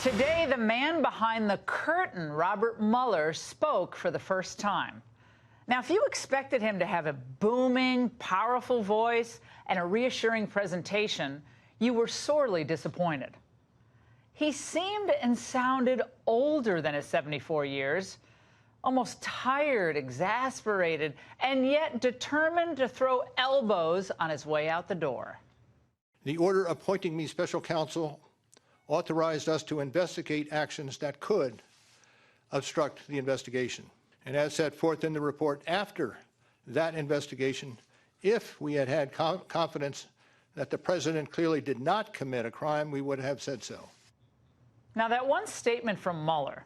Today, the man behind the curtain, Robert Mueller, spoke for the first time. Now, if you expected him to have a booming, powerful voice and a reassuring presentation, you were sorely disappointed. He seemed and sounded older than his 74 years, almost tired, exasperated, and yet determined to throw elbows on his way out the door. The order appointing me special counsel authorized us to investigate actions that could obstruct the investigation. And as set forth in the report, after that investigation, if we had had confidence that the president clearly did not commit a crime, we would have said so. Now, that one statement from Mueller,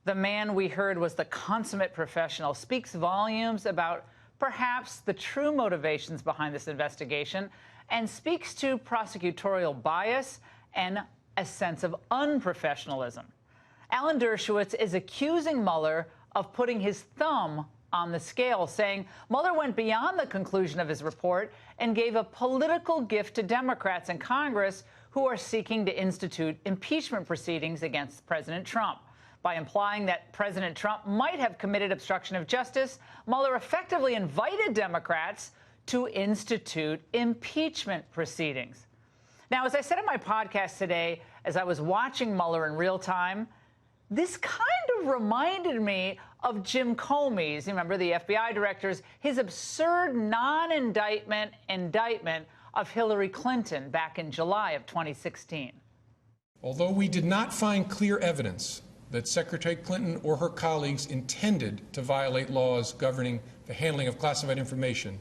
the man we heard was the consummate professional, speaks volumes about perhaps the true motivations behind this investigation and speaks to prosecutorial bias and a sense of unprofessionalism. Alan Dershowitz is accusing Mueller of putting his thumb on the scale, saying Mueller went beyond the conclusion of his report and gave a political gift to Democrats in Congress who are seeking to institute impeachment proceedings against President Trump. By implying that President Trump might have committed obstruction of justice, Mueller effectively invited Democrats to institute impeachment proceedings. Now, as I said in my podcast today, as I was watching Mueller in real time, this kind of reminded me of Jim Comey's, you remember the FBI director's, his absurd non-indictment indictment of Hillary Clinton back in July of 2016. Although we did not find clear evidence that Secretary Clinton or her colleagues intended to violate laws governing the handling of classified information,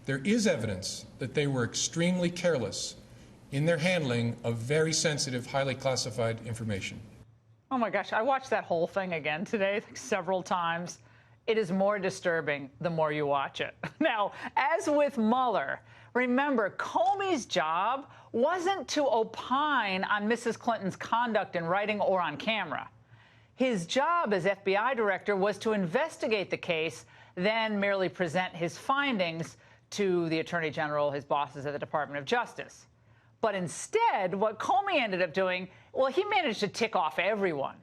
there is evidence that they were extremely careless in their handling of very sensitive, highly classified information. Oh my gosh, I watched that whole thing again today several times. It is more disturbing the more you watch it. Now, as with Mueller, remember, Comey's job wasn't to opine on Mrs. Clinton's conduct in writing or on camera. His job as FBI director was to investigate the case, then merely present his findings to the Attorney General, his bosses at the Department of Justice. But instead, what Comey ended up doing, well, he managed to tick off everyone.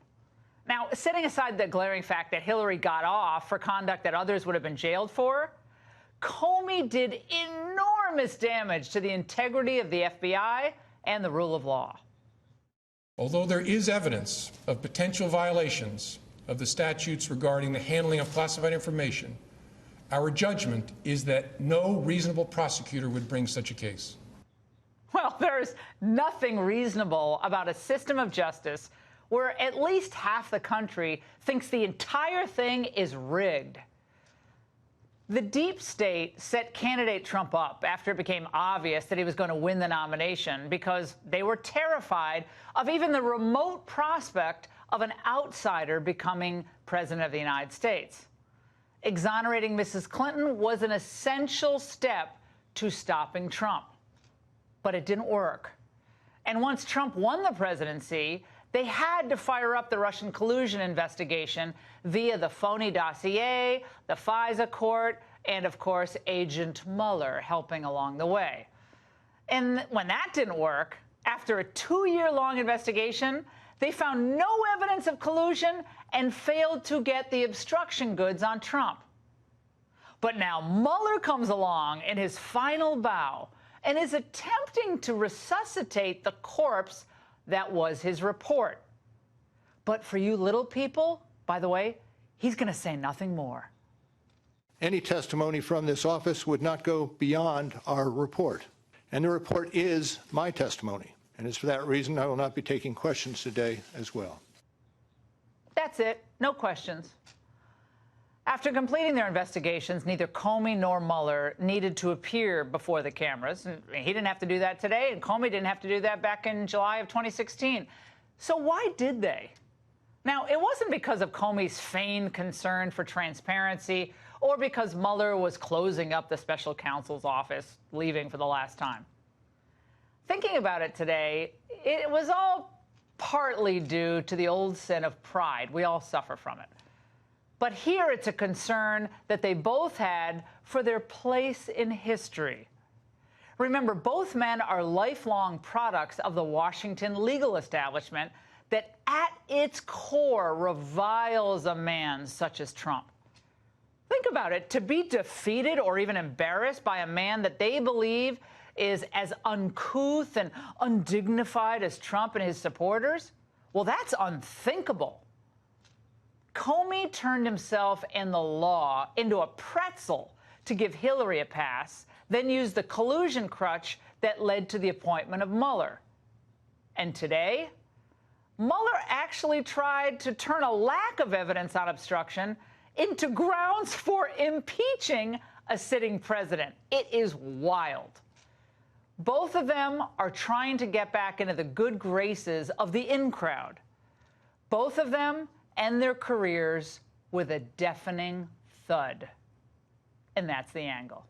Now, setting aside the glaring fact that Hillary got off for conduct that others would have been jailed for, Comey did enormous damage to the integrity of the FBI and the rule of law. Although there is evidence of potential violations of the statutes regarding the handling of classified information, our judgment is that no reasonable prosecutor would bring such a case. Well, there's nothing reasonable about a system of justice where at least half the country thinks the entire thing is rigged. The deep state set candidate Trump up after it became obvious that he was going to win the nomination because they were terrified of even the remote prospect of an outsider becoming president of the United States. Exonerating Mrs. Clinton was an essential step to stopping Trump. But it didn't work. And once Trump won the presidency, they had to fire up the Russian collusion investigation via the phony dossier, the FISA court, and, of course, Agent Mueller helping along the way. And when that didn't work, after a 2-year-long investigation, they found no evidence of collusion and failed to get the obstruction goods on Trump. But now Mueller comes along in his final bow and is attempting to resuscitate the corpse that was his report. But for you little people, by the way, he's going to say nothing more. Any testimony from this office would not go beyond our report. And the report is my testimony. And it's for that reason I will not be taking questions today as well. That's it. No questions. After completing their investigations, neither Comey nor Mueller needed to appear before the cameras. He didn't have to do that today, and Comey didn't have to do that back in July of 2016. So why did they? Now, it wasn't because of Comey's feigned concern for transparency or because Mueller was closing up the special counsel's office, leaving for the last time. Thinking about it today, it was all partly due to the old sin of pride. We all suffer from it. But here it's a concern that they both had for their place in history. Remember, both men are lifelong products of the Washington legal establishment that at its core reviles a man such as Trump. Think about it. To be defeated or even embarrassed by a man that they believe is as uncouth and undignified as Trump and his supporters, well, that's unthinkable. Comey turned himself and the law into a pretzel to give Hillary a pass, then used the collusion crutch that led to the appointment of Mueller. And today, Mueller actually tried to turn a lack of evidence on obstruction into grounds for impeaching a sitting president. It is wild. Both of them are trying to get back into the good graces of the in crowd. Both of them end their careers with a deafening thud. And that's The Angle.